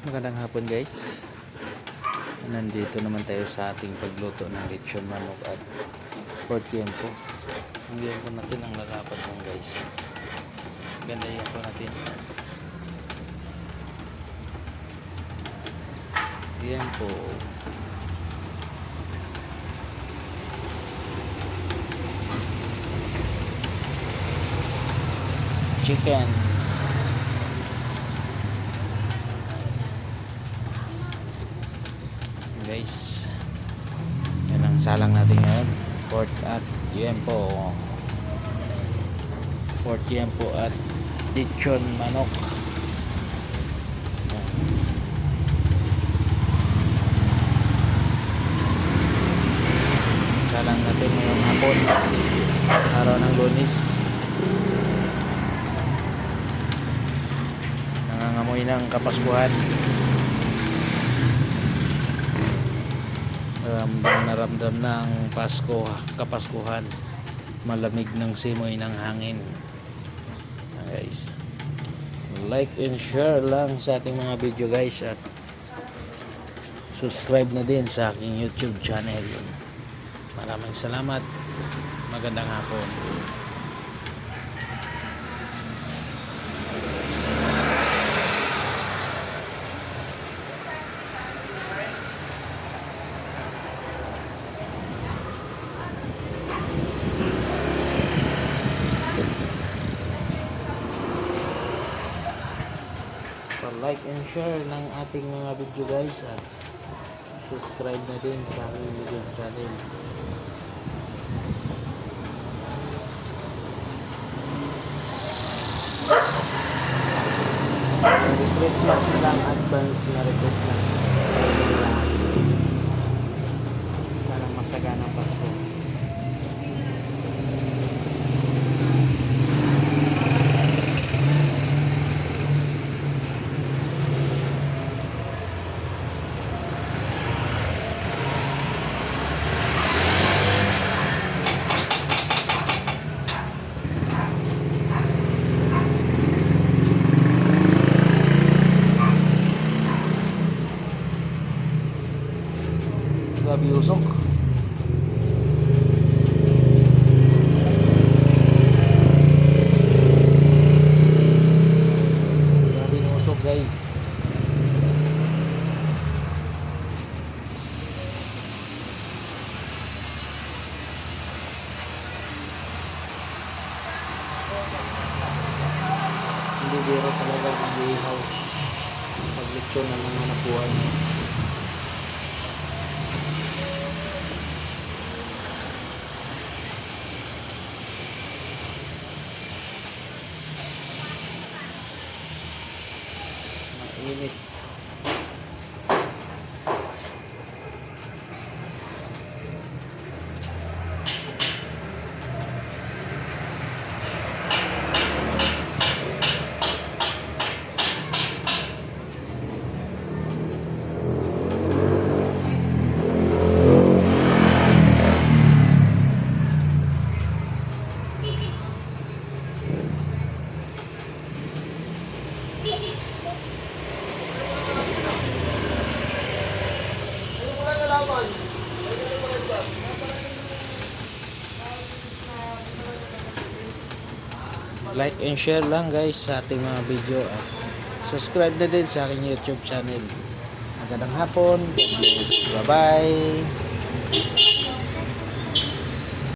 Magandang hapon guys. Nandito naman tayo sa ating pagluto ng lechon manok at pork tiempo. Ang liempo natin ang lalapat lang guys. Ganda liempo natin. Liempo. Chicken. Guys, yan ang salang natin ngayon. Pork at liempo. Pork liempo at lechon manok. Salang natin ngayong hapon, araw ng Lunes. Nangangamoy ng Kapaskuhan. Ramdam na ramdam ng Pasko, Kapaskuhan. Malamig ng simoy ng hangin. Guys, like and share lang sa ating mga video guys, at subscribe na din sa aking YouTube channel. Maraming salamat. Magandang hapon. Like and share ng ating mga video guys, at subscribe na din sa aking YouTube channel. Merry Christmas na lang, advance Merry Christmas sa inyo lahat. Sana masaganang Pasko. Grabe usok. Grabe usok guys. Hindi biro talaga ang ihaw pag lechon ng mga nakuhan. Init. Like and share lang guys sa ating mga video, at subscribe na din sa aking YouTube channel. Magandang hapon. Bye bye.